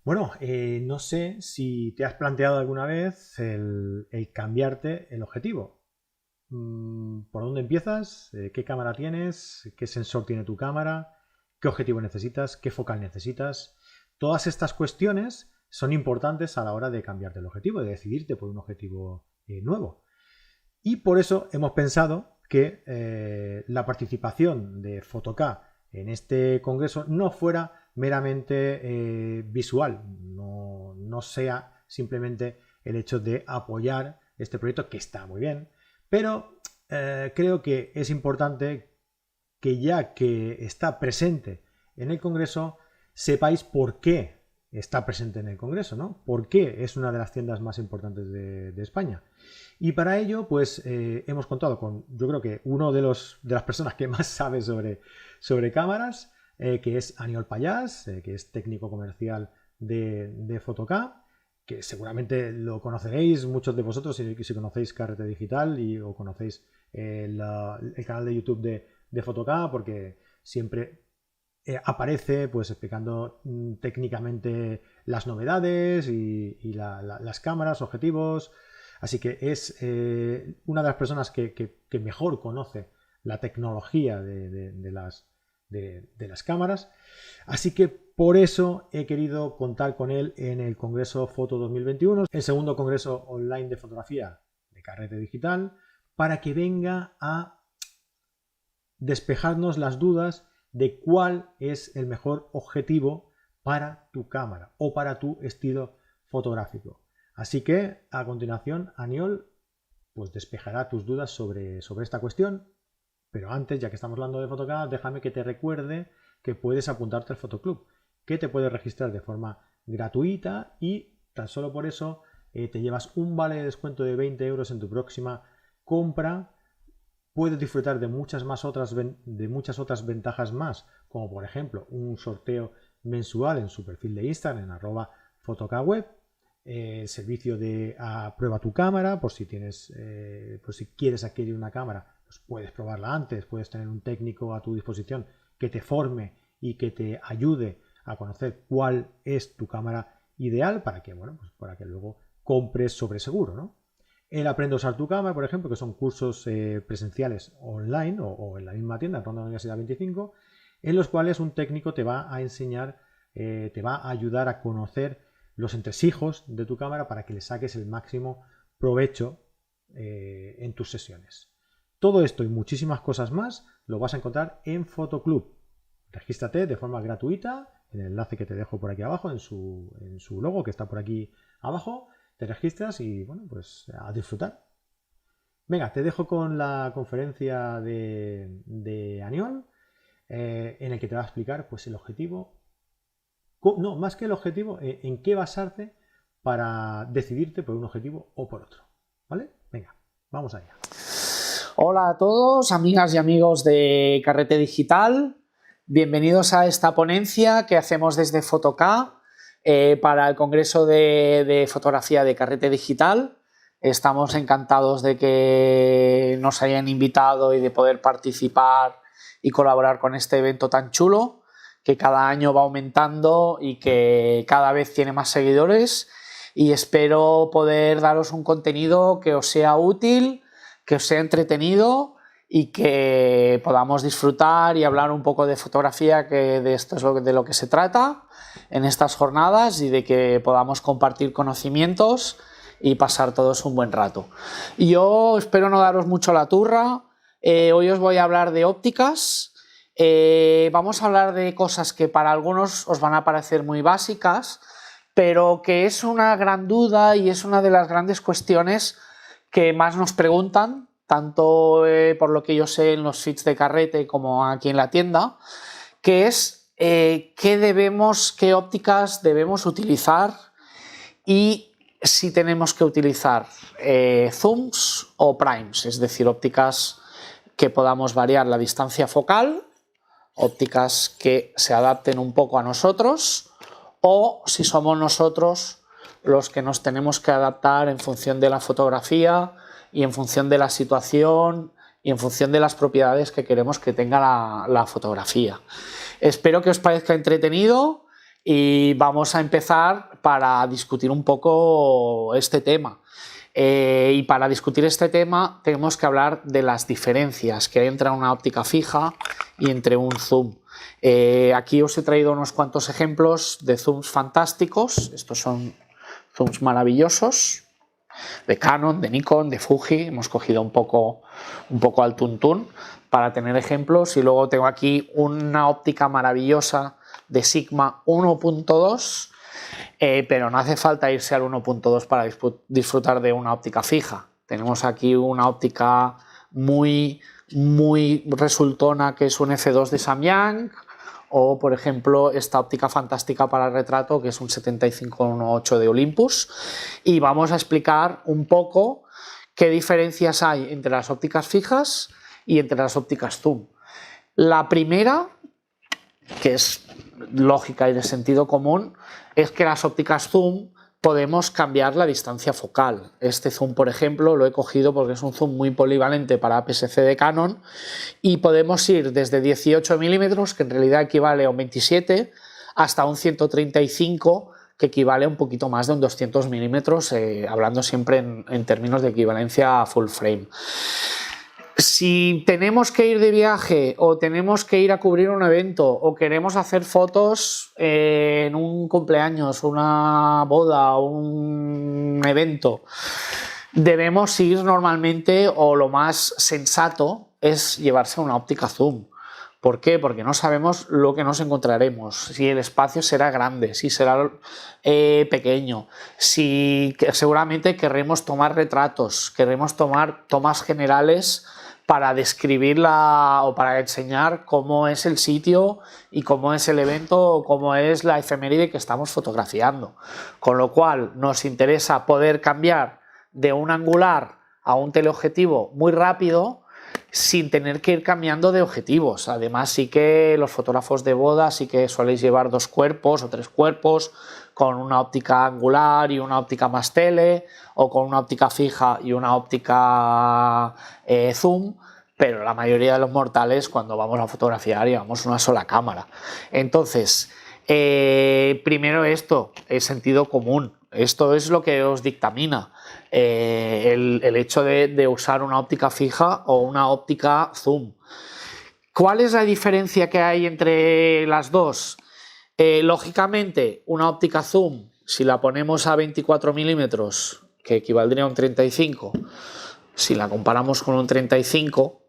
Bueno, no sé si te has planteado alguna vez el cambiarte el objetivo. ¿Por dónde empiezas? ¿Qué cámara tienes? ¿Qué sensor tiene tu cámara? ¿Qué objetivo necesitas? ¿Qué focal necesitas? Todas estas cuestiones son importantes a la hora de cambiarte el objetivo, de decidirte por un objetivo nuevo. Y por eso hemos pensado que la participación de Fotoca en este congreso no fuera meramente visual, no sea simplemente el hecho de apoyar este proyecto, que está muy bien, pero creo que es importante que ya que está presente en el congreso, sepáis por qué está presente en el congreso, ¿no? ¿Por qué es una de las tiendas más importantes de España? Y para ello, pues hemos contado con, yo creo que uno de las personas que más sabe sobre cámaras, que es Aniol Pallás, que es técnico comercial de Fotoca, que seguramente lo conoceréis muchos de vosotros si conocéis Carrete Digital o conocéis el canal de YouTube de Fotoca, porque siempre aparece pues explicando técnicamente las novedades y las cámaras, objetivos. Así que es una de las personas que mejor conoce la tecnología de las cámaras. Así que por eso he querido contar con él en el Congreso Foto 2021, el segundo Congreso Online de Fotografía de Carrete Digital, para que venga a despejarnos las dudas de cuál es el mejor objetivo para tu cámara o para tu estilo fotográfico. Así que a continuación Aniol pues despejará tus dudas sobre esta cuestión, pero antes, ya que estamos hablando de Fotoca, déjame que te recuerde que puedes apuntarte al Fotoclub, que te puedes registrar de forma gratuita y tan solo por eso te llevas un vale de descuento de 20 euros en tu próxima compra. Puedes disfrutar de muchas otras ventajas más, como por ejemplo un sorteo mensual en su perfil de Instagram en @fotocaweb, servicio de prueba tu cámara por si quieres adquirir una cámara, pues puedes probarla antes, puedes tener un técnico a tu disposición que te forme y que te ayude a conocer cuál es tu cámara ideal para que luego compres sobre seguro, ¿no? El Aprende a usar tu cámara, por ejemplo, que son cursos presenciales online o en la misma tienda, en Ronda Universidad 25, en los cuales un técnico te va a enseñar, te va a ayudar a conocer los entresijos de tu cámara para que le saques el máximo provecho en tus sesiones. Todo esto y muchísimas cosas más lo vas a encontrar en Fotoclub. Regístrate de forma gratuita en el enlace que te dejo por aquí abajo, en su logo que está por aquí abajo. Te registras y bueno, pues a disfrutar. Venga, te dejo con la conferencia de Aniol, en el que te va a explicar pues el objetivo, no, más que el objetivo, en qué basarte para decidirte por un objetivo o por otro. ¿Vale? Venga, vamos allá. Hola a todos, amigas y amigos de Carrete Digital. Bienvenidos a esta ponencia que hacemos desde Fotoca para el Congreso de Fotografía de Carrete Digital. Estamos encantados de que nos hayan invitado y de poder participar y colaborar con este evento tan chulo, que cada año va aumentando y que cada vez tiene más seguidores, y espero poder daros un contenido que os sea útil, que os sea entretenido y que podamos disfrutar y hablar un poco de fotografía, que de esto es de lo que se trata en estas jornadas, y de que podamos compartir conocimientos y pasar todos un buen rato. Y yo espero no daros mucho la turra. Hoy os voy a hablar de ópticas. Vamos a hablar de cosas que para algunos os van a parecer muy básicas, pero que es una gran duda y es una de las grandes cuestiones que más nos preguntan, tanto por lo que yo sé en los feeds de Carrete como aquí en la tienda, que es qué ópticas debemos utilizar y si tenemos que utilizar zooms o primes, es decir, ópticas que podamos variar la distancia focal, ópticas que se adapten un poco a nosotros, o si somos nosotros los que nos tenemos que adaptar en función de la fotografía y en función de la situación y en función de las propiedades que queremos que tenga la fotografía. Espero que os parezca entretenido, y vamos a empezar para discutir un poco este tema. Y para discutir este tema tenemos que hablar de las diferencias que hay entre una óptica fija y entre un zoom. Aquí os he traído unos cuantos ejemplos de zooms fantásticos. Estos son zooms maravillosos de Canon, de Nikon, de Fuji. Hemos cogido un poco al tuntún para tener ejemplos, y luego tengo aquí una óptica maravillosa de Sigma 1.2, pero no hace falta irse al 1.2 para disfrutar de una óptica fija. Tenemos aquí una óptica muy resultona, que es un F2 de Samyang, o por ejemplo esta óptica fantástica para el retrato, que es un 75-1.8 de Olympus, y vamos a explicar un poco qué diferencias hay entre las ópticas fijas y entre las ópticas zoom. La primera, que es lógica y de sentido común, es que las ópticas zoom podemos cambiar la distancia focal. Este zoom, por ejemplo, lo he cogido porque es un zoom muy polivalente para APS-C de Canon, y podemos ir desde 18 milímetros, que en realidad equivale a un 27, hasta un 135, que equivale a un poquito más de un 200 milímetros, hablando siempre en términos de equivalencia a full frame. Si tenemos que ir de viaje, o tenemos que ir a cubrir un evento, o queremos hacer fotos en un cumpleaños, una boda o un evento, debemos ir normalmente, o lo más sensato es llevarse una óptica zoom. ¿Por qué? Porque no sabemos lo que nos encontraremos, si el espacio será grande, si será pequeño, si seguramente querremos tomar retratos, queremos tomar tomas generales para describirla o para enseñar cómo es el sitio y cómo es el evento o cómo es la efeméride que estamos fotografiando. Con lo cual nos interesa poder cambiar de un angular a un teleobjetivo muy rápido, sin tener que ir cambiando de objetivos. Además, sí que los fotógrafos de boda sí que soléis llevar 2 cuerpos o 3 cuerpos, con una óptica angular y una óptica más tele, o con una óptica fija y una óptica zoom, pero la mayoría de los mortales, cuando vamos a fotografiar, llevamos una sola cámara. Entonces, primero esto, el sentido común. Esto es lo que os dictamina el hecho de usar una óptica fija o una óptica zoom. ¿Cuál es la diferencia que hay entre las dos? Lógicamente, una óptica zoom, si la ponemos a 24 milímetros, que equivaldría a un 35, si la comparamos con un 35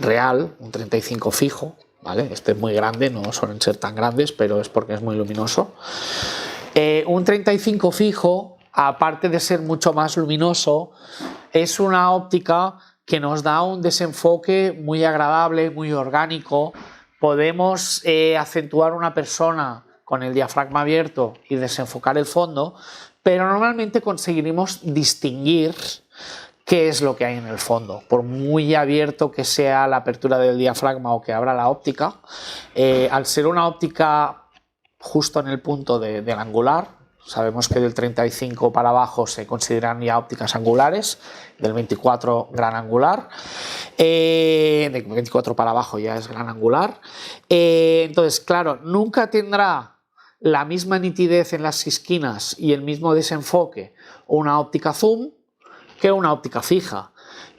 real, un 35 fijo, ¿vale? Este es muy grande, no suelen ser tan grandes, pero es porque es muy luminoso. Un 35 fijo, aparte de ser mucho más luminoso, es una óptica que nos da un desenfoque muy agradable, muy orgánico. Podemos acentuar una persona con el diafragma abierto y desenfocar el fondo, pero normalmente conseguiremos distinguir qué es lo que hay en el fondo. Por muy abierto que sea la apertura del diafragma o que abra la óptica, al ser una óptica justo en el punto del angular, sabemos que del 35 para abajo se consideran ya ópticas angulares, del 24 gran angular, del 24 para abajo ya es gran angular. Entonces, claro, nunca tendrá la misma nitidez en las esquinas y el mismo desenfoque una óptica zoom que una óptica fija.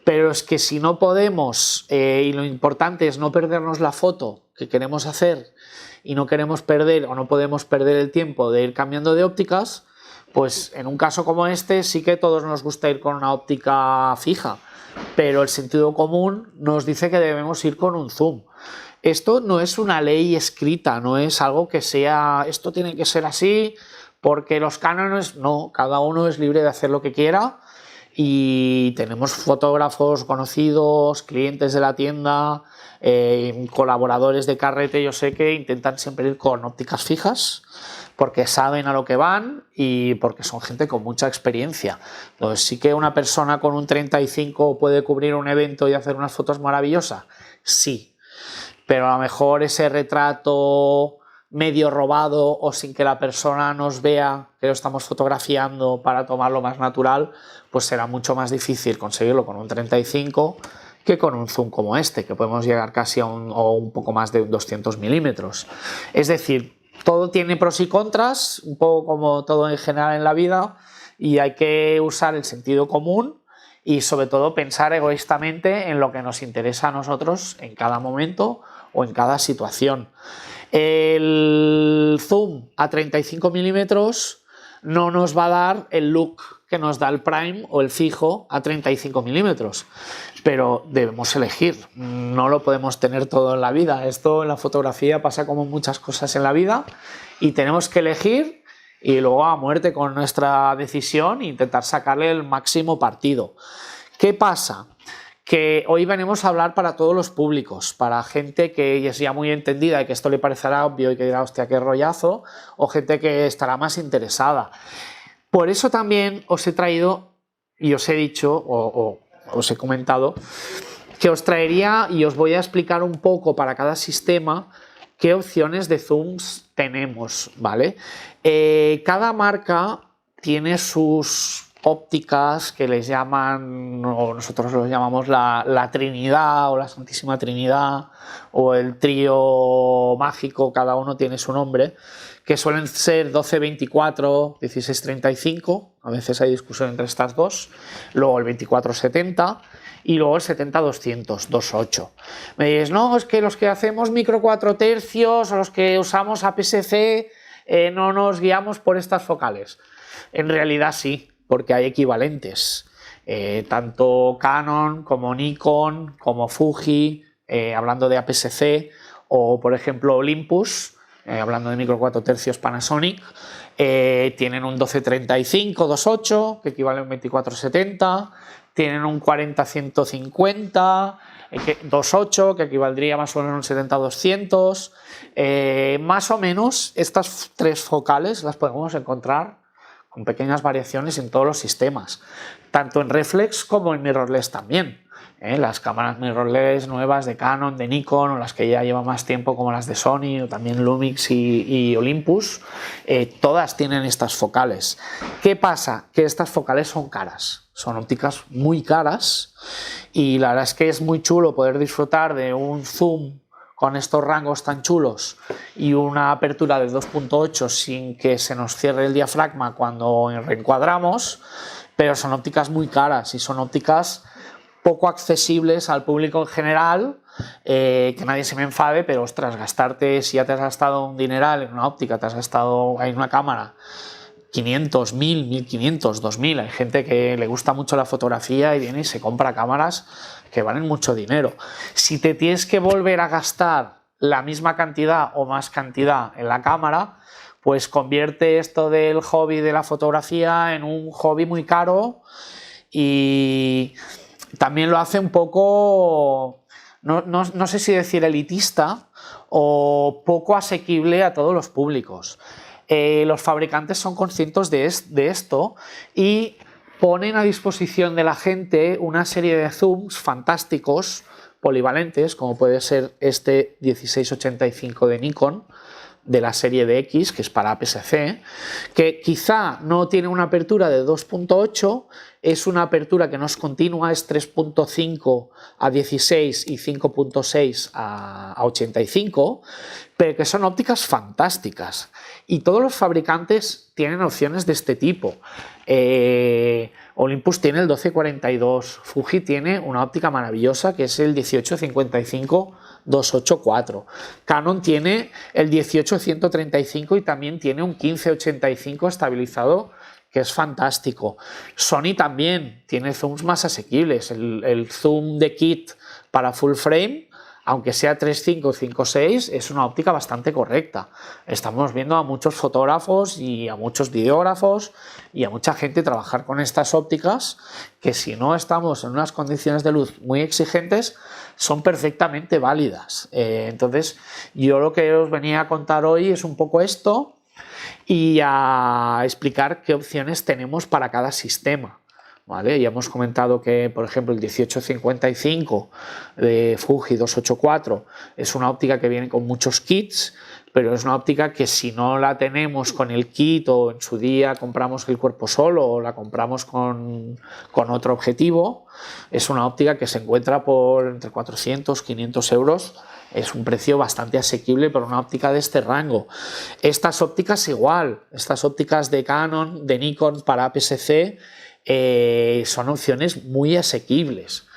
Pero es que si no podemos, y lo importante es no perdernos la foto que queremos hacer, y no queremos perder o no podemos perder el tiempo de ir cambiando de ópticas, pues en un caso como este sí que a todos nos gusta ir con una óptica fija, pero el sentido común nos dice que debemos ir con un zoom. Esto no es una ley escrita, no es algo que sea, esto tiene que ser así, porque los cánones, no, cada uno es libre de hacer lo que quiera. Y tenemos fotógrafos conocidos, clientes de la tienda, colaboradores de carrete, yo sé que intentan siempre ir con ópticas fijas porque saben a lo que van y porque son gente con mucha experiencia. Entonces, sí que una persona con un 35 puede cubrir un evento y hacer unas fotos maravillosas, sí, pero a lo mejor ese retrato medio robado o sin que la persona nos vea que lo estamos fotografiando para tomarlo más natural, pues será mucho más difícil conseguirlo con un 35 que con un zoom como este, que podemos llegar casi a un poco más de 200 milímetros. Es decir, todo tiene pros y contras, un poco como todo en general en la vida, y hay que usar el sentido común y sobre todo pensar egoístamente en lo que nos interesa a nosotros en cada momento o en cada situación. El zoom a 35 milímetros no nos va a dar el look que nos da el prime o el fijo a 35 milímetros, pero debemos elegir, no lo podemos tener todo en la vida. Esto en la fotografía pasa como muchas cosas en la vida y tenemos que elegir y luego a muerte con nuestra decisión e intentar sacarle el máximo partido. ¿Qué pasa? Que hoy venimos a hablar para todos los públicos, para gente que es ya muy entendida y que esto le parecerá obvio y que dirá, hostia, qué rollazo, o gente que estará más interesada. Por eso también os he traído y os he dicho, o os he comentado, que os traería y os voy a explicar un poco para cada sistema qué opciones de zooms tenemos, ¿vale? Cada marca tiene sus ópticas que les llaman, o nosotros los llamamos la Trinidad o la Santísima Trinidad o el trío mágico, cada uno tiene su nombre, que suelen ser 12-24, 16-35, a veces hay discusión entre estas dos, luego el 24-70 y luego el 70-200, 2.8. Me dices, no, es que los que hacemos micro 4 tercios o los que usamos APS-C no nos guiamos por estas focales. En realidad sí, porque hay equivalentes, tanto Canon como Nikon, como Fuji, hablando de APS-C, o por ejemplo Olympus, hablando de micro 4 tercios Panasonic, tienen un 12-35 2.8 que equivale a un 24-70, tienen un 40-150 2.8 que equivaldría más o menos a un 70-200, más o menos estas tres focales las podemos encontrar con pequeñas variaciones en todos los sistemas, tanto en reflex como en mirrorless también. Las cámaras mirrorless nuevas de Canon, de Nikon, o las que ya llevan más tiempo como las de Sony o también Lumix y Olympus, todas tienen estas focales. ¿Qué pasa? Que estas focales son caras, son ópticas muy caras y la verdad es que es muy chulo poder disfrutar de un zoom con estos rangos tan chulos y una apertura de 2.8 sin que se nos cierre el diafragma cuando reencuadramos, pero son ópticas muy caras y son ópticas poco accesibles al público en general, que nadie se me enfade, pero ostras, gastarte, si ya te has gastado un dineral en una óptica, te has gastado en una cámara 500, 1000, 1500, 2000, hay gente que le gusta mucho la fotografía y viene y se compra cámaras que valen mucho dinero. Si te tienes que volver a gastar la misma cantidad o más cantidad en la cámara, pues convierte esto del hobby de la fotografía en un hobby muy caro y también lo hace un poco, no sé si decir elitista o poco asequible a todos los públicos. Los fabricantes son conscientes de esto y ponen a disposición de la gente una serie de zooms fantásticos, polivalentes, como puede ser este 1685 de Nikon, de la serie de X, que es para APS-C, que quizá no tiene una apertura de 2.8, es una apertura que no es continua, es 3.5 a 16 y 5.6 a 85, pero que son ópticas fantásticas. Y todos los fabricantes tienen opciones de este tipo. Olympus tiene el 1242, Fuji tiene una óptica maravillosa que es el 1855 284, Canon tiene el 18135 y también tiene un 1585 estabilizado que es fantástico. Sony también tiene zooms más asequibles, el zoom de kit para full frame, aunque sea 3.5 o 5.6, es una óptica bastante correcta. Estamos viendo a muchos fotógrafos y a muchos videógrafos y a mucha gente trabajar con estas ópticas que si no estamos en unas condiciones de luz muy exigentes son perfectamente válidas. Entonces yo lo que os venía a contar hoy es un poco esto y a explicar qué opciones tenemos para cada sistema. ¿Vale? Ya hemos comentado que, por ejemplo, el 1855 de Fuji 284 es una óptica que viene con muchos kits, pero es una óptica que si no la tenemos con el kit o en su día compramos el cuerpo solo o la compramos con otro objetivo, es una óptica que se encuentra por entre 400 y 500 euros. Es un precio bastante asequible para una óptica de este rango. Estas ópticas igual, estas ópticas de Canon, de Nikon para APS-C son opciones muy asequibles.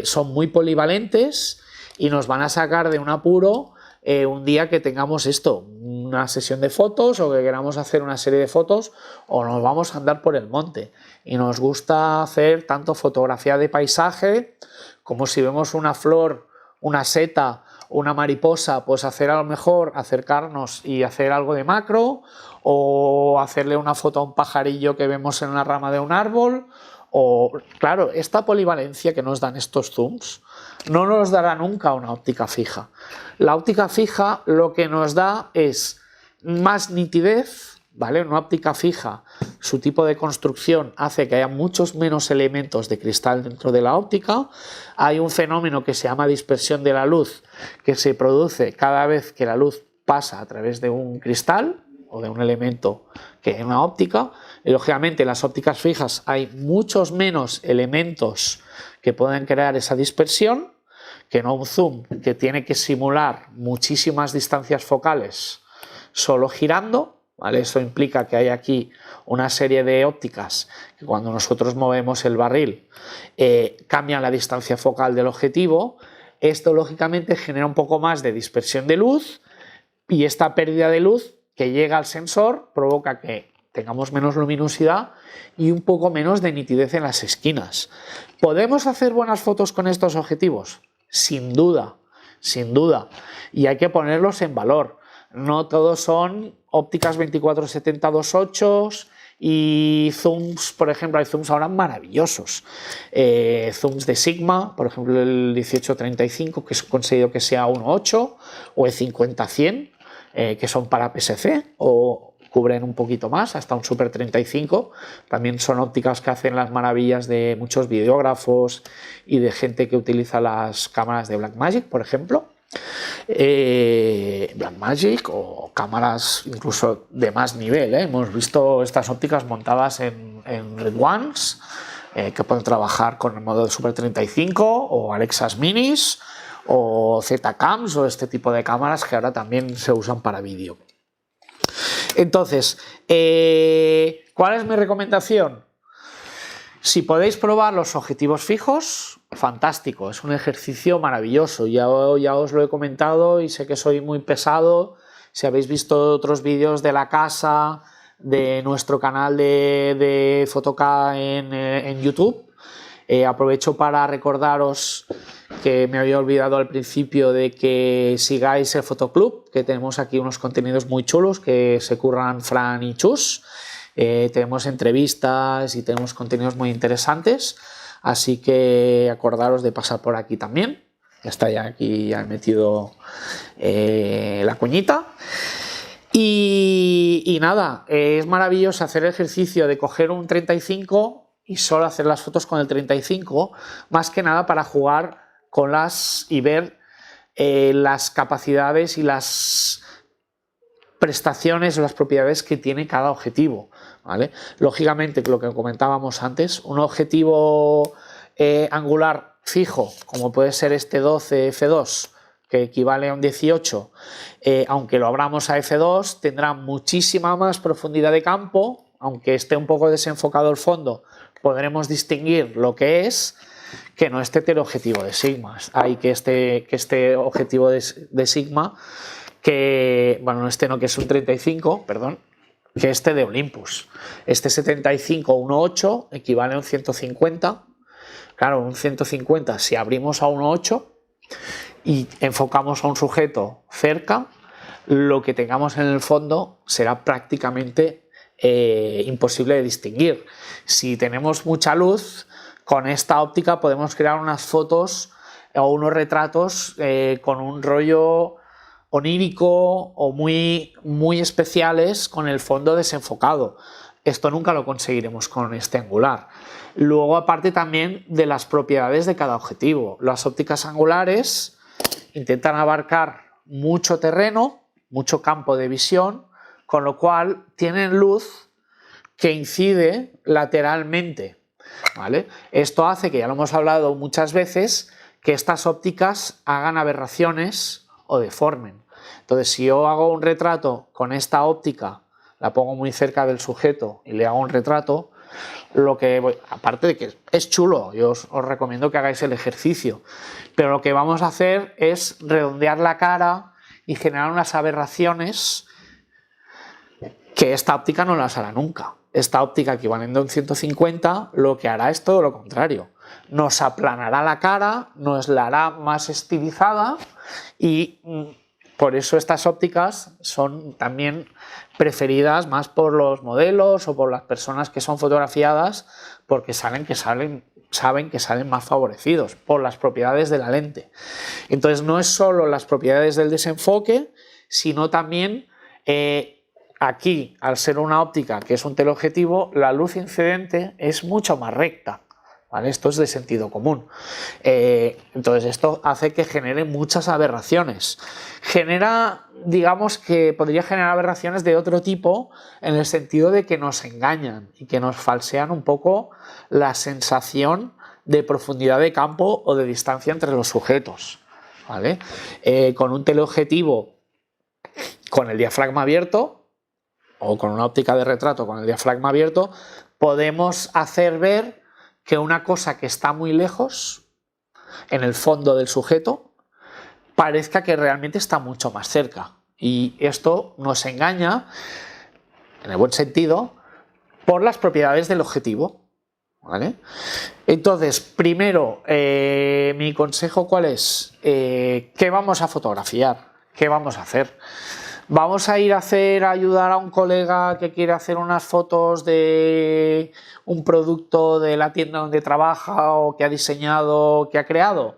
Son muy polivalentes y nos van a sacar de un apuro un día que tengamos una sesión de fotos o que queramos hacer una serie de fotos o nos vamos a andar por el monte y nos gusta hacer tanto fotografía de paisaje como si vemos una flor, una seta, una mariposa, pues hacer a lo mejor acercarnos y hacer algo de macro o hacerle una foto a un pajarillo que vemos en la rama de un árbol. O, claro, esta polivalencia que nos dan estos zooms no nos dará nunca una óptica fija. La óptica fija lo que nos da es más nitidez, ¿vale? Una óptica fija, su tipo de construcción hace que haya muchos menos elementos de cristal dentro de la óptica. Hay un fenómeno que se llama dispersión de la luz, que se produce cada vez que la luz pasa a través de un cristal o de un elemento que en una óptica, y lógicamente en las ópticas fijas hay muchos menos elementos que pueden crear esa dispersión que no un zoom que tiene que simular muchísimas distancias focales solo girando, ¿vale? Eso implica que hay aquí una serie de ópticas que cuando nosotros movemos el barril cambian la distancia focal del objetivo. Esto lógicamente genera un poco más de dispersión de luz y esta pérdida de luz que llega al sensor provoca que tengamos menos luminosidad y un poco menos de nitidez en las esquinas. ¿Podemos hacer buenas fotos con estos objetivos? Sin duda, sin duda. Y hay que ponerlos en valor. No todos son ópticas 24-70 2.8 y zooms, por ejemplo, hay zooms ahora maravillosos. Zooms de Sigma, por ejemplo el 18-35, que he conseguido que sea 1.8, o el 50-100, que son para APS-C o cubren un poquito más, hasta un Super 35. También son ópticas que hacen las maravillas de muchos videógrafos y de gente que utiliza las cámaras de Blackmagic, por ejemplo. Blackmagic o cámaras incluso de más nivel, hemos visto estas ópticas montadas en Red Ones que pueden trabajar con el modo de Super 35 o Alexas Minis o Z-Cams o este tipo de cámaras que ahora también se usan para vídeo. Entonces, ¿cuál es mi recomendación? Si podéis probar los objetivos fijos, fantástico, es un ejercicio maravilloso. Ya os lo he comentado y sé que soy muy pesado. Si habéis visto otros vídeos de la casa, de nuestro canal de Fotoca en YouTube, aprovecho para recordaros que me había olvidado al principio de que sigáis el Fotoclub, que tenemos aquí unos contenidos muy chulos que se curran Fran y Chus. Tenemos entrevistas y tenemos contenidos muy interesantes, así que acordaros de pasar por aquí también. Ya está, ya aquí ya he metido la cuñita. Y nada, es maravilloso hacer el ejercicio de coger un 35 y solo hacer las fotos con el 35, más que nada para jugar con las y ver las capacidades y las prestaciones o las propiedades que tiene cada objetivo, ¿vale? Lógicamente, lo que comentábamos antes, un objetivo angular fijo, como puede ser este 12 f2, que equivale a un 18, aunque lo abramos a f2, tendrá muchísima más profundidad de campo, aunque esté un poco desenfocado el fondo, podremos distinguir lo que es, que no este teleobjetivo de Sigma. Hay que este objetivo de Sigma, que, bueno, este no, que es un 35, perdón, que este de Olympus. Este 75 1.8 equivale a un 150. Claro, un 150, si abrimos a 1.8 y enfocamos a un sujeto cerca, lo que tengamos en el fondo será prácticamente imposible de distinguir. Si tenemos mucha luz, con esta óptica podemos crear unas fotos o unos retratos con un rollo onírico o muy especiales con el fondo desenfocado. Esto nunca lo conseguiremos con este angular. Luego, aparte también de las propiedades de cada objetivo. Las ópticas angulares intentan abarcar mucho terreno, mucho campo de visión, con lo cual tienen luz que incide lateralmente, ¿vale? Esto hace, que ya lo hemos hablado muchas veces, que estas ópticas hagan aberraciones o deformen. Entonces, si yo hago un retrato con esta óptica, la pongo muy cerca del sujeto y le hago un retrato, aparte de que es chulo, yo os recomiendo que hagáis el ejercicio, pero lo que vamos a hacer es redondear la cara y generar unas aberraciones que esta óptica no las hará nunca. Esta óptica equivalente a un 150 lo que hará es todo lo contrario. Nos aplanará la cara, nos la hará más estilizada y por eso estas ópticas son también preferidas más por los modelos o por las personas que son fotografiadas, porque saben que salen más favorecidos por las propiedades de la lente. Entonces no es solo las propiedades del desenfoque, sino también aquí, al ser una óptica que es un teleobjetivo, la luz incidente es mucho más recta, ¿vale? Esto es de sentido común. Entonces esto hace que genere muchas aberraciones. Digamos que podría generar aberraciones de otro tipo, en el sentido de que nos engañan y que nos falsean un poco la sensación de profundidad de campo o de distancia entre los sujetos, ¿vale? Con un teleobjetivo con el diafragma abierto, o con una óptica de retrato con el diafragma abierto, podemos hacer ver que una cosa que está muy lejos, en el fondo del sujeto, parezca que realmente está mucho más cerca. Y esto nos engaña, en el buen sentido, por las propiedades del objetivo, ¿vale? Entonces, primero, mi consejo, ¿cuál es? ¿Qué vamos a fotografiar? ¿Qué vamos a hacer? Vamos a ir a ayudar a un colega que quiere hacer unas fotos de un producto de la tienda donde trabaja o que ha diseñado, que ha creado.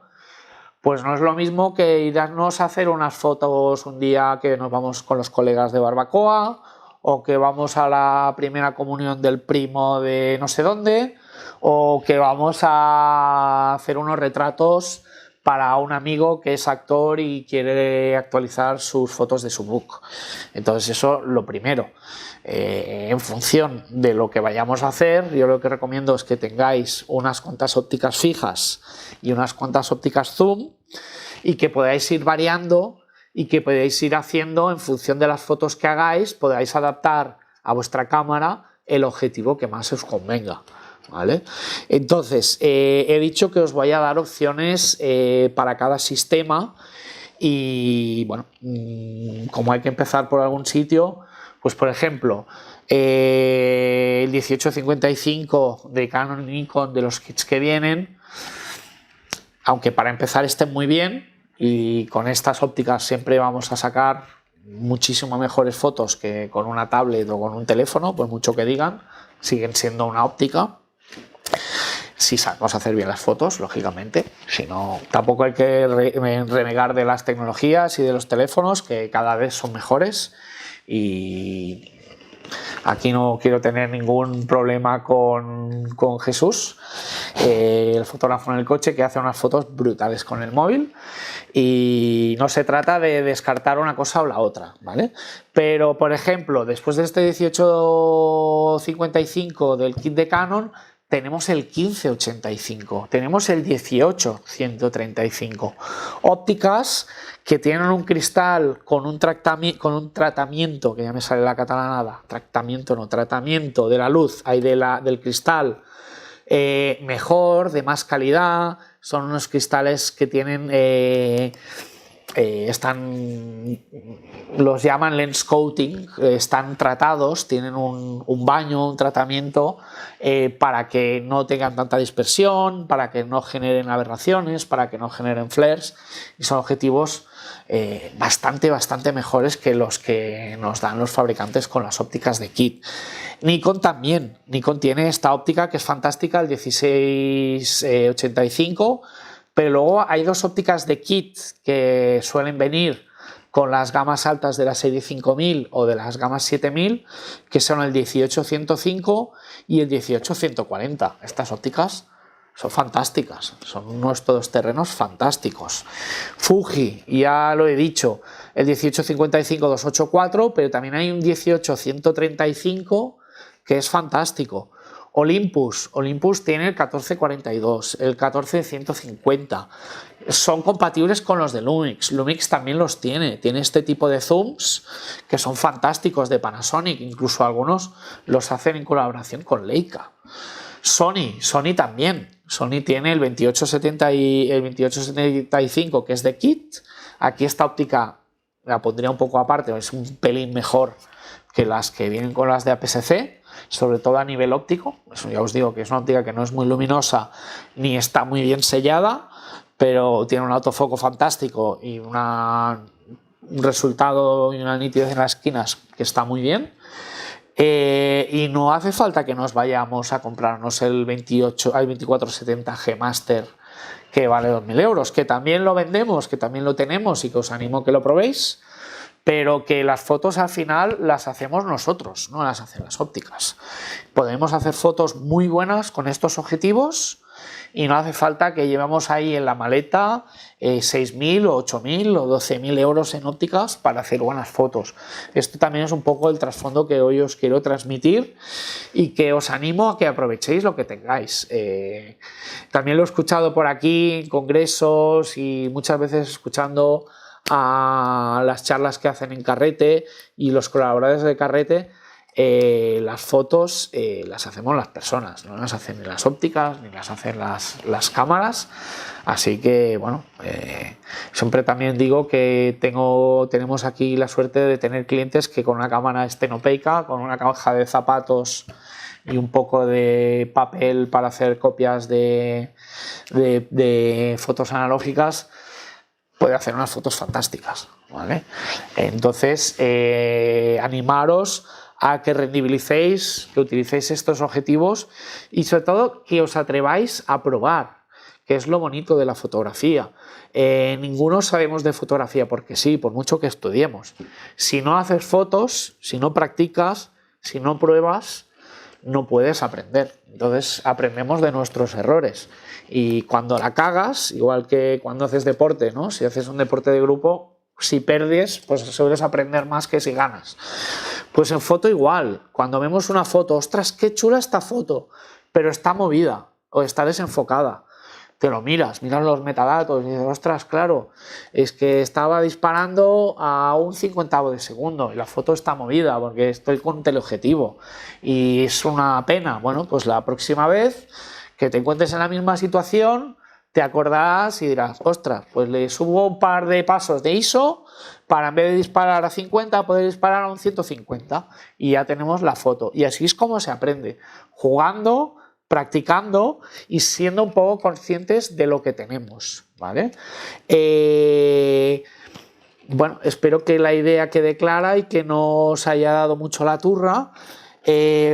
Pues no es lo mismo que irnos a hacer unas fotos un día que nos vamos con los colegas de barbacoa, o que vamos a la primera comunión del primo de no sé dónde, o que vamos a hacer unos retratos para un amigo que es actor y quiere actualizar sus fotos de su book. Entonces eso lo primero. En función de lo que vayamos a hacer, yo lo que recomiendo es que tengáis unas cuantas ópticas fijas y unas cuantas ópticas zoom, y que podáis ir variando y que podáis ir haciendo en función de las fotos que hagáis, podáis adaptar a vuestra cámara el objetivo que más os convenga, ¿vale? Entonces, he dicho que os voy a dar opciones para cada sistema, y bueno, como hay que empezar por algún sitio, pues por ejemplo, el 1855 de Canon y Nikon, de los kits que vienen, aunque para empezar estén muy bien, y con estas ópticas siempre vamos a sacar muchísimo mejores fotos que con una tablet o con un teléfono, por mucho que digan, siguen siendo una óptica. Si sabemos hacer bien las fotos, lógicamente, si no, tampoco hay que renegar de las tecnologías y de los teléfonos, que cada vez son mejores, y aquí no quiero tener ningún problema con Jesús, el fotógrafo en el coche, que hace unas fotos brutales con el móvil, y no se trata de descartar una cosa o la otra, ¿vale? Pero, por ejemplo, después de este 1855 del kit de Canon, tenemos el 1585, tenemos el 18-135, ópticas que tienen un cristal con un tratamiento, que ya me sale la catalanada, tratamiento de la luz, del cristal, mejor, de más calidad. Son unos cristales que tienen, los llaman lens coating, están tratados, tienen un baño, un tratamiento, para que no tengan tanta dispersión, para que no generen aberraciones, para que no generen flares, y son objetivos bastante mejores que los que nos dan los fabricantes con las ópticas de kit. Nikon también, Nikon tiene esta óptica que es fantástica, el 16-85, pero luego hay dos ópticas de kit que suelen venir con las gamas altas de la serie 5000 o de las gamas 7000, que son el 18-105 y el 18-140. Estas ópticas son fantásticas, son unos todoterrenos fantásticos. Fuji, ya lo he dicho, el 1855-284, pero también hay un 18-135 que es fantástico. Olympus tiene el 1442, el 14-150. Son compatibles con los de Lumix. Lumix también los tiene este tipo de zooms que son fantásticos de Panasonic, incluso algunos los hacen en colaboración con Leica. Sony también. Sony tiene el 2870 y el 2875 que es de kit. Aquí esta óptica la pondría un poco aparte, es un pelín mejor que las que vienen con las de APS-C, sobre todo a nivel óptico. Eso ya os digo que es una óptica que no es muy luminosa ni está muy bien sellada, pero tiene un autofoco fantástico y un resultado y una nitidez en las esquinas que está muy bien. Y no hace falta que nos vayamos a comprarnos el 2470 G Master que vale 2.000 euros, que también lo vendemos, que también lo tenemos y que os animo a que lo probéis, pero que las fotos al final las hacemos nosotros, no las hacen las ópticas. Podemos hacer fotos muy buenas con estos objetivos y no hace falta que llevemos ahí en la maleta 6.000 o 8.000 o 12.000 euros en ópticas para hacer buenas fotos. Esto también es un poco el trasfondo que hoy os quiero transmitir y que os animo a que aprovechéis lo que tengáis. También lo he escuchado por aquí en congresos y muchas veces escuchando a las charlas que hacen en Carrete y los colaboradores de Carrete. Las fotos las hacemos las personas, no las hacen ni las ópticas ni las hacen las cámaras, así que bueno, siempre también digo que tenemos aquí la suerte de tener clientes que con una cámara estenopeica, con una caja de zapatos y un poco de papel para hacer copias de fotos analógicas puede hacer unas fotos fantásticas, ¿vale? Entonces animaros a que rendibilicéis, que utilicéis estos objetivos y sobre todo que os atreváis a probar, que es lo bonito de la fotografía. Ninguno sabemos de fotografía porque sí, por mucho que estudiemos. Si no haces fotos, si no practicas, si no pruebas, no puedes aprender. Entonces aprendemos de nuestros errores y cuando la cagas, igual que cuando haces deporte, ¿no? Si haces un deporte de grupo, si pierdes, pues sueles aprender más que si ganas. Pues en foto igual, cuando vemos una foto, ostras, qué chula esta foto, pero está movida o está desenfocada. Te lo miras los metadatos y dices, ostras, claro, es que estaba disparando a un 50avo de segundo y la foto está movida porque estoy con teleobjetivo y es una pena. Bueno, pues la próxima vez que te encuentres en la misma situación, te acordarás y dirás, ostras, pues le subo un par de pasos de ISO para en vez de disparar a 50 poder disparar a un 150 y ya tenemos la foto. Y así es como se aprende, jugando, practicando y siendo un poco conscientes de lo que tenemos, ¿vale? Bueno, espero que la idea quede clara y que no os haya dado mucho la turra.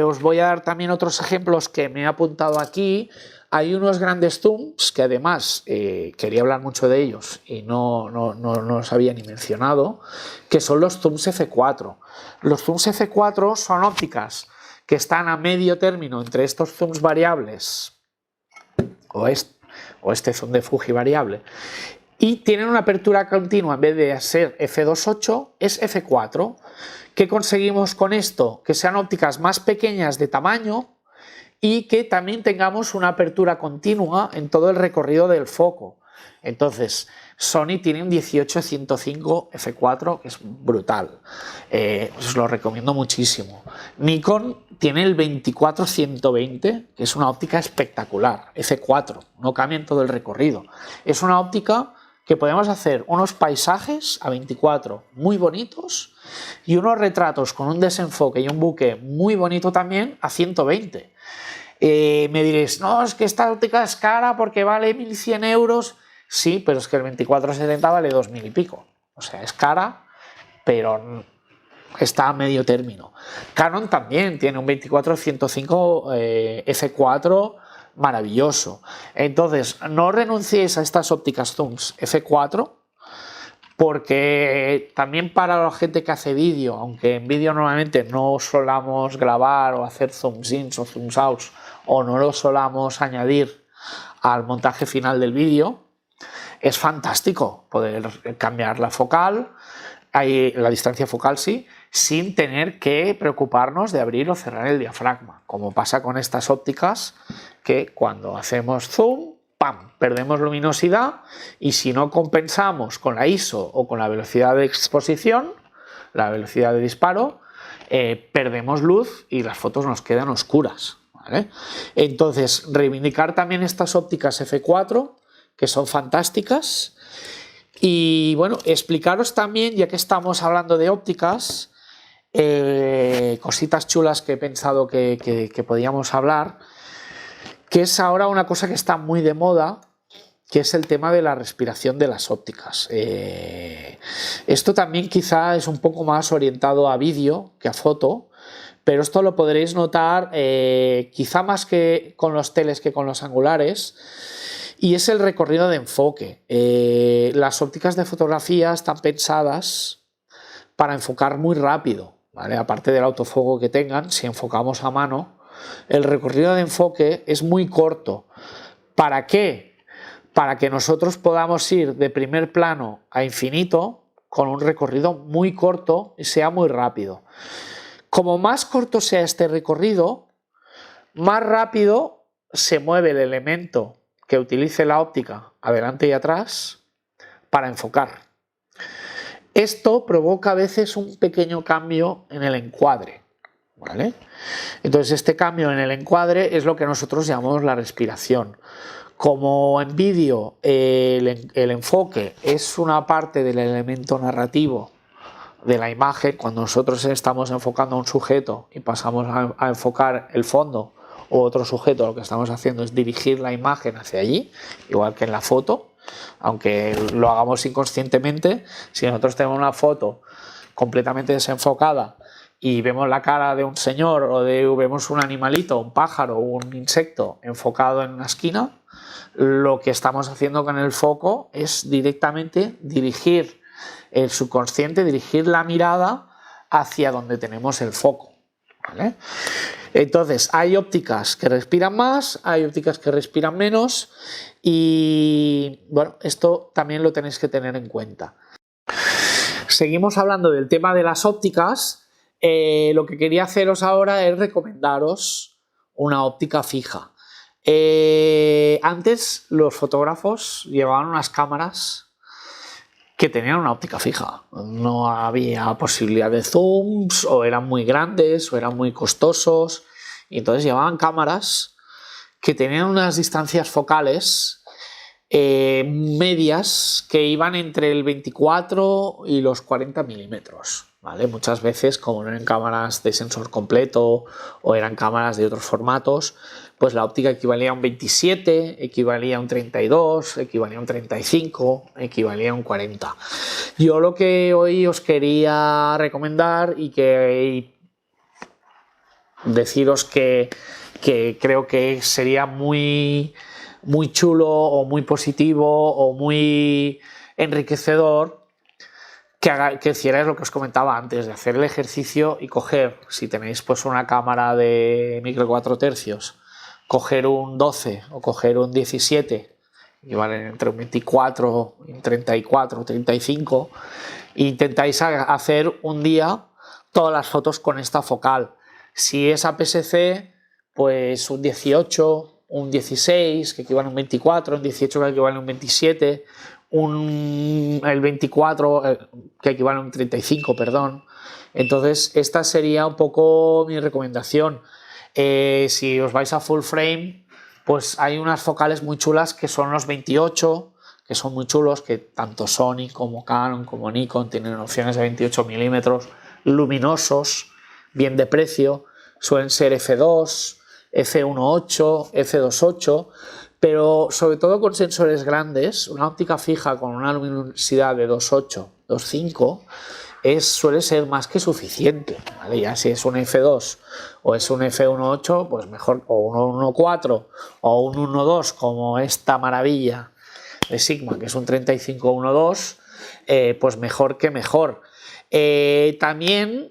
Os voy a dar también otros ejemplos que me he apuntado aquí. Hay unos grandes zooms que además quería hablar mucho de ellos y no los había ni mencionado, que son los zooms F4. Los zooms F4 son ópticas que están a medio término entre estos zooms variables o este zoom de Fuji variable y tienen una apertura continua. En vez de ser F2.8 es F4. ¿Qué conseguimos con esto? Que sean ópticas más pequeñas de tamaño y que también tengamos una apertura continua en todo el recorrido del foco. Entonces, Sony tiene un 18-105 F4 que es brutal, os lo recomiendo muchísimo. Nikon tiene el 24-120 que es una óptica espectacular, F4, no cambia en todo el recorrido. Es una óptica que podemos hacer unos paisajes a 24 muy bonitos y unos retratos con un desenfoque y un buque muy bonito también a 120. Me diréis, no, es que esta óptica es cara porque vale 1.100 euros. Sí, pero es que el 24-70 vale 2.000 y pico. O sea, es cara, pero está a medio término. Canon también tiene un 24-105 F4 maravilloso. Entonces, no renunciéis a estas ópticas zooms F4 porque también para la gente que hace vídeo, aunque en vídeo normalmente no solamos grabar o hacer zooms ins o zooms outs o no lo solamos añadir al montaje final del vídeo. Es fantástico poder cambiar la focal, la distancia focal sí, sin tener que preocuparnos de abrir o cerrar el diafragma, como pasa con estas ópticas que cuando hacemos zoom, ¡pam!, perdemos luminosidad, y si no compensamos con la ISO o con la velocidad de exposición, la velocidad de disparo, perdemos luz y las fotos nos quedan oscuras, ¿vale? Entonces, reivindicar también estas ópticas F4, que son fantásticas. Y bueno, explicaros también, ya que estamos hablando de ópticas, cositas chulas que he pensado que podíamos hablar, que es ahora una cosa que está muy de moda, que es el tema de la respiración de las ópticas. Esto también quizá es un poco más orientado a vídeo que a foto, pero esto lo podréis notar quizá más que con los teles que con los angulares, y es el recorrido de enfoque. Las ópticas de fotografía están pensadas para enfocar muy rápido, ¿vale? Aparte del autofoco que tengan, si enfocamos a mano, el recorrido de enfoque es muy corto. ¿Para qué? Para que nosotros podamos ir de primer plano a infinito con un recorrido muy corto y sea muy rápido. Como más corto sea este recorrido, más rápido se mueve el elemento que utilice la óptica adelante y atrás para enfocar. Esto provoca a veces un pequeño cambio en el encuadre, ¿vale? Entonces este cambio en el encuadre es lo que nosotros llamamos la respiración. Como en vídeo el enfoque es una parte del elemento narrativo de la imagen, cuando nosotros estamos enfocando a un sujeto y pasamos a enfocar el fondo o otro sujeto, lo que estamos haciendo es dirigir la imagen hacia allí, igual que en la foto, aunque lo hagamos inconscientemente. Si nosotros tenemos una foto completamente desenfocada y vemos la cara de un señor o vemos un animalito, un pájaro o un insecto enfocado en una esquina, lo que estamos haciendo con el foco es directamente dirigir el subconsciente, dirigir la mirada hacia donde tenemos el foco, ¿vale? Entonces, hay ópticas que respiran más, hay ópticas que respiran menos, y bueno, esto también lo tenéis que tener en cuenta. Seguimos hablando del tema de las ópticas. Lo que quería haceros ahora es recomendaros una óptica fija. Antes los fotógrafos llevaban unas cámaras que tenían una óptica fija. No había posibilidad de zooms, o eran muy grandes, o eran muy costosos, y entonces llevaban cámaras que tenían unas distancias focales medias que iban entre el 24 y los 40 milímetros, ¿vale? Muchas veces, como no eran cámaras de sensor completo o eran cámaras de otros formatos, pues la óptica equivalía a un 27, equivalía a un 32, equivalía a un 35, equivalía a un 40. Yo lo que hoy os quería recomendar y deciros que creo que sería muy chulo o muy positivo o muy enriquecedor que hicierais lo que os comentaba antes, de hacer el ejercicio y coger, si tenéis pues una cámara de micro 4 tercios, coger un 12 o coger un 17, que valen entre un 24, un 34, 35, e intentáis hacer un día todas las fotos con esta focal. Si es APS-C, pues un 18, un 16, que equivale a un 24, un 18 que equivale a un 27, el 24 que equivale a un 35, perdón. Entonces esta sería un poco mi recomendación. Si os vais a full frame, pues hay unas focales muy chulas que son los 28, que son muy chulos, que tanto Sony como Canon como Nikon tienen opciones de 28 milímetros luminosos, bien de precio. Suelen ser F2, F1.8, F2.8, pero sobre todo con sensores grandes. Una óptica fija con una luminosidad de 2.8, 2.5 suele ser más que suficiente, ¿vale? Ya si es un F2 o es un F1.8, pues mejor, o un 1.4 o un 1.2, como esta maravilla de Sigma, que es un 35-1.2, pues mejor que mejor. También,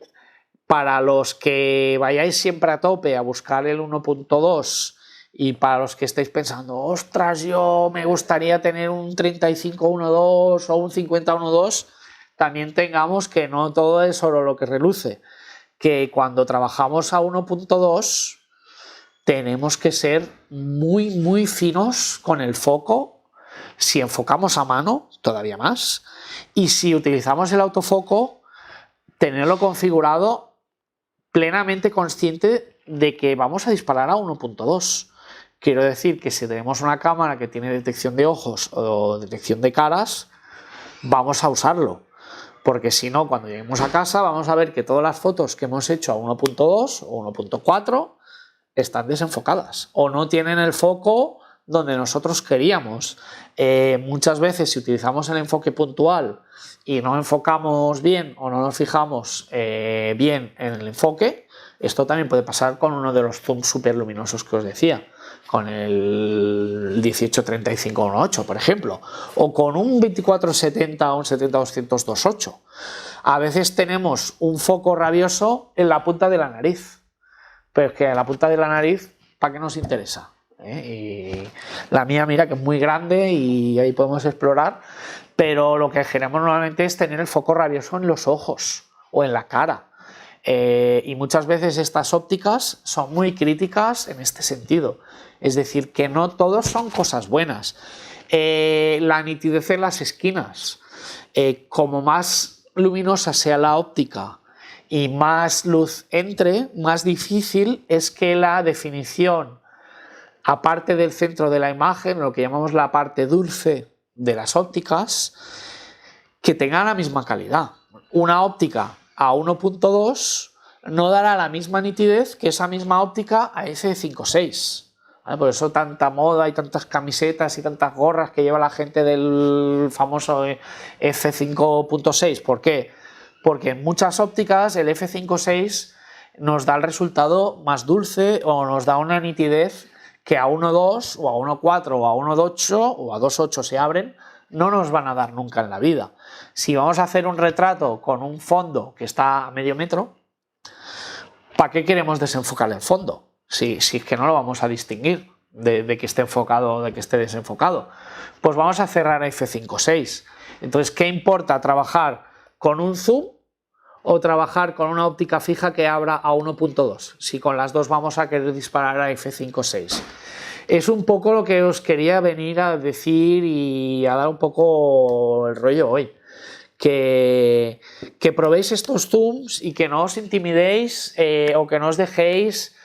para los que vayáis siempre a tope a buscar el 1.2 Y para los que estáis pensando, ostras, yo me gustaría tener un 35-1.2 o un 50-1.2, también tengamos que no todo es oro lo que reluce, que cuando trabajamos a 1.2 tenemos que ser muy finos con el foco, si enfocamos a mano, todavía más, y si utilizamos el autofoco, tenerlo configurado plenamente consciente de que vamos a disparar a 1.2. Quiero decir que si tenemos una cámara que tiene detección de ojos o detección de caras, vamos a usarlo. Porque si no, cuando lleguemos a casa vamos a ver que todas las fotos que hemos hecho a 1.2 o 1.4 están desenfocadas o no tienen el foco donde nosotros queríamos. Muchas veces si utilizamos el enfoque puntual y no enfocamos bien o no nos fijamos bien en el enfoque, esto también puede pasar con uno de los zooms super luminosos que os decía, con el 18-35-1.8 por ejemplo, o con un 24-70 o un 70-200-2.8. A veces tenemos un foco rabioso en la punta de la nariz, pero es que a la punta de la nariz, ¿para qué nos interesa? Y la mía, mira, que es muy grande y ahí podemos explorar, pero lo que queremos normalmente es tener el foco rabioso en los ojos o en la cara. Y muchas veces estas ópticas son muy críticas en este sentido, es decir, que no todos son cosas buenas. La nitidez en las esquinas, como más luminosa sea la óptica y más luz entre, más difícil es que la definición, aparte del centro de la imagen, lo que llamamos la parte dulce de las ópticas, que tenga la misma calidad. Una óptica a 1.2 no dará la misma nitidez que esa misma óptica a f5.6. ¿Vale? Por eso tanta moda y tantas camisetas y tantas gorras que lleva la gente del famoso f5.6. ¿Por qué? Porque en muchas ópticas el f5.6 nos da el resultado más dulce o nos da una nitidez que a 1.2 o a 1.4 o a 1.8 o a 2.8 se abren, no nos van a dar nunca en la vida. Si vamos a hacer un retrato con un fondo que está a medio metro, ¿para qué queremos desenfocar el fondo? Si es que no lo vamos a distinguir de que esté enfocado o de que esté desenfocado. Pues vamos a cerrar a f5.6. Entonces, ¿qué importa trabajar con un zoom o trabajar con una óptica fija que abra a 1.2? Si con las dos vamos a querer disparar a f5.6. Es un poco lo que os quería venir a decir y a dar un poco el rollo hoy. Que probéis estos zooms y que no os intimidéis o que no os dejéis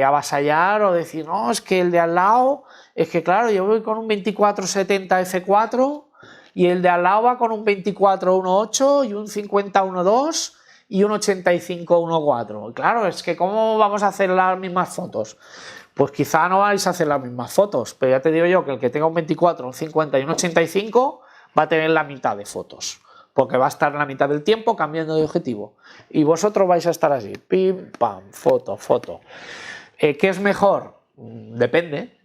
avasallar o decir, no, es que el de al lado, es que claro, yo voy con un 24-70 f4 y el de al lado va con un 24-1.8 y un 50-1.2 y un 85-1.4. Claro, es que ¿cómo vamos a hacer las mismas fotos? Pues quizá no vais a hacer las mismas fotos, pero ya te digo yo que el que tenga un 24, un 50 y un 85 va a tener la mitad de fotos, porque va a estar la mitad del tiempo cambiando de objetivo. Y vosotros vais a estar así, pim, pam, foto, foto. ¿Qué es mejor? Depende.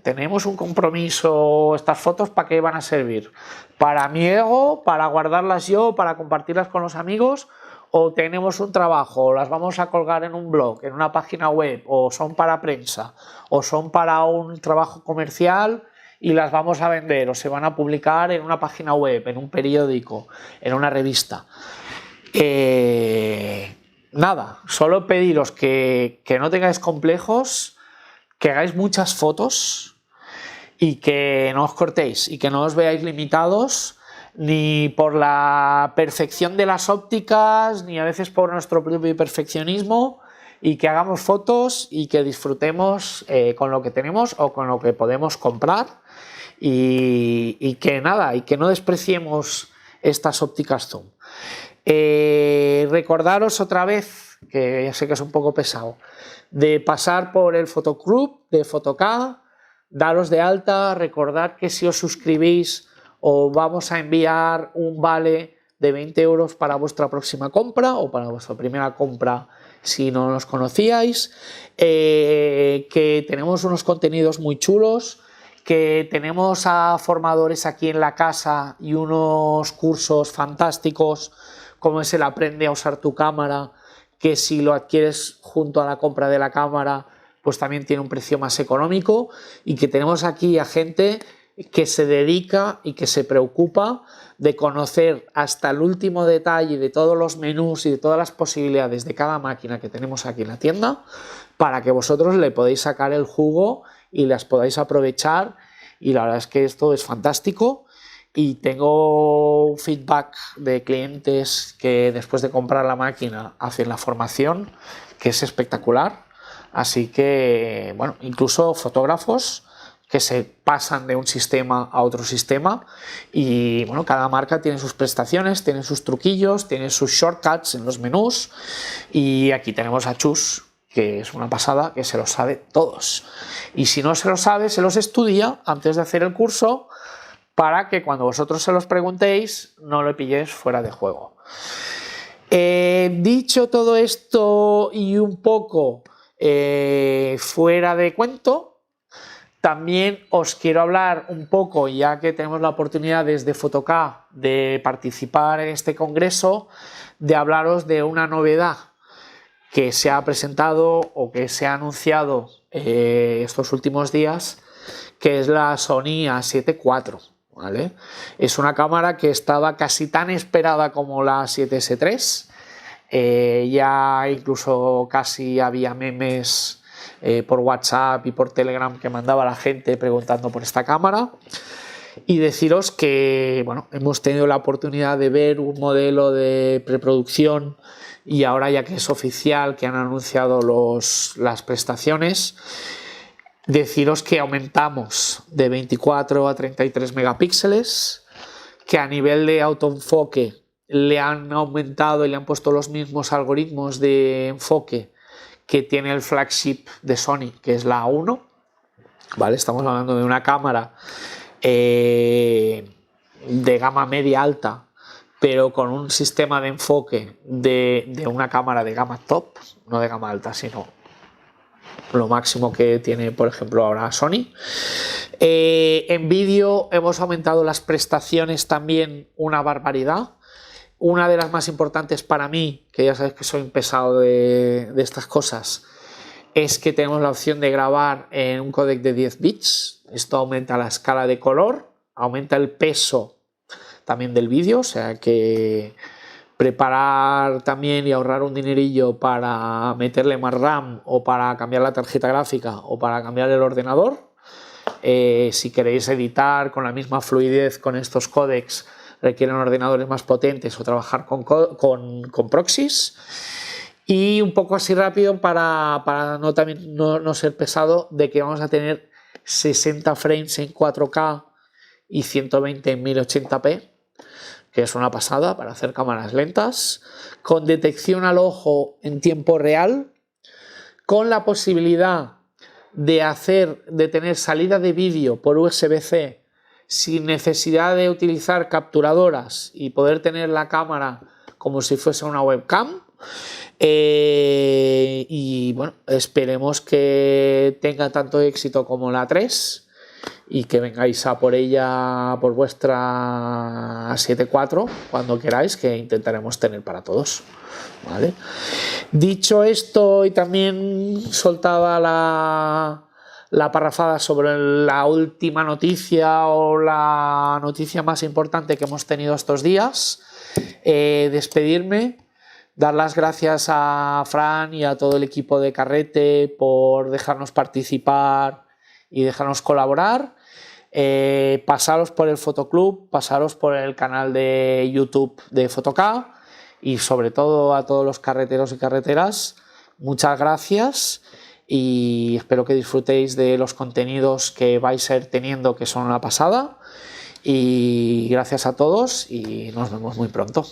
Tenemos un compromiso. ¿Estas fotos para qué van a servir? ¿Para mi ego? ¿Para guardarlas yo? ¿Para compartirlas con los amigos? ¿O tenemos un trabajo? ¿Las vamos a colgar en un blog, en una página web? ¿O son para prensa? ¿O son para un trabajo comercial y las vamos a vender? ¿O se van a publicar en una página web, en un periódico, en una revista? Nada, solo pediros que no tengáis complejos, que hagáis muchas fotos y que no os cortéis y que no os veáis limitados ni por la perfección de las ópticas ni a veces por nuestro propio perfeccionismo, y que hagamos fotos y que disfrutemos con lo que tenemos o con lo que podemos comprar y que nada, y que no despreciemos estas ópticas zoom. Recordaros otra vez, que ya sé que es un poco pesado, de pasar por el Fotoclub de Fotoca, daros de alta. Recordad que si os suscribís os vamos a enviar un vale de 20 euros para vuestra próxima compra o para vuestra primera compra si no nos conocíais, que tenemos unos contenidos muy chulos, que tenemos a formadores aquí en la casa y unos cursos fantásticos como es el Aprende a usar tu cámara, que si lo adquieres junto a la compra de la cámara pues también tiene un precio más económico, y que tenemos aquí a gente que se dedica y que se preocupa de conocer hasta el último detalle de todos los menús y de todas las posibilidades de cada máquina que tenemos aquí en la tienda, para que vosotros le podáis sacar el jugo y las podáis aprovechar. Y la verdad es que esto es fantástico, y tengo un feedback de clientes que después de comprar la máquina hacen la formación, que es espectacular. Así que, bueno, incluso fotógrafos que se pasan de un sistema a otro sistema, y bueno, cada marca tiene sus prestaciones, tiene sus truquillos, tiene sus shortcuts en los menús, y aquí tenemos a Chus, que es una pasada, que se los sabe todos, y si no se los sabe, se los estudia antes de hacer el curso, para que cuando vosotros se los preguntéis no lo pilléis fuera de juego. Dicho todo esto y un poco fuera de cuento, también os quiero hablar un poco, ya que tenemos la oportunidad desde Fotoca de participar en este congreso, de hablaros de una novedad que se ha presentado o que se ha anunciado estos últimos días, que es la Sony A7 IV, ¿vale? Es una cámara que estaba casi tan esperada como la A7S III, ya incluso casi había memes por WhatsApp y por Telegram que mandaba la gente preguntando por esta cámara, y deciros que, bueno, hemos tenido la oportunidad de ver un modelo de preproducción, y ahora ya que es oficial, que han anunciado las prestaciones, deciros que aumentamos de 24 a 33 megapíxeles, que a nivel de autoenfoque le han aumentado y le han puesto los mismos algoritmos de enfoque que tiene el flagship de Sony, que es la A1, ¿vale? Estamos hablando de una cámara de gama media alta, pero con un sistema de enfoque de una cámara de gama top, no de gama alta, sino lo máximo que tiene, por ejemplo, ahora Sony. En vídeo hemos aumentado las prestaciones también una barbaridad. Una de las más importantes para mí, que ya sabéis que soy un pesado de estas cosas, es que tenemos la opción de grabar en un códec de 10 bits. Esto aumenta la escala de color, aumenta el peso también del vídeo, o sea que preparar también y ahorrar un dinerillo para meterle más RAM, o para cambiar la tarjeta gráfica, o para cambiar el ordenador. Si queréis editar con la misma fluidez con estos códecs, requieren ordenadores más potentes, o trabajar con proxies. Y un poco así rápido para no ser pesado, de que vamos a tener 60 frames en 4K y 120 en 1080p, que es una pasada para hacer cámaras lentas, con detección al ojo en tiempo real, con la posibilidad de tener salida de vídeo por USB-C sin necesidad de utilizar capturadoras, y poder tener la cámara como si fuese una webcam. Y bueno, esperemos que tenga tanto éxito como la 3, y que vengáis a por ella, por vuestra 7.4 cuando queráis, que intentaremos tener para todos, ¿vale? Dicho esto, y también soltaba la parrafada sobre la última noticia, o la noticia más importante que hemos tenido estos días, despedirme, dar las gracias a Fran y a todo el equipo de Carrete por dejarnos participar y dejarnos colaborar. Pasaros por el Fotoclub, pasaros por el canal de YouTube de Fotoca, y sobre todo a todos los carreteros y carreteras, muchas gracias, y espero que disfrutéis de los contenidos que vais a ir teniendo, que son una pasada. Y gracias a todos, y nos vemos muy pronto.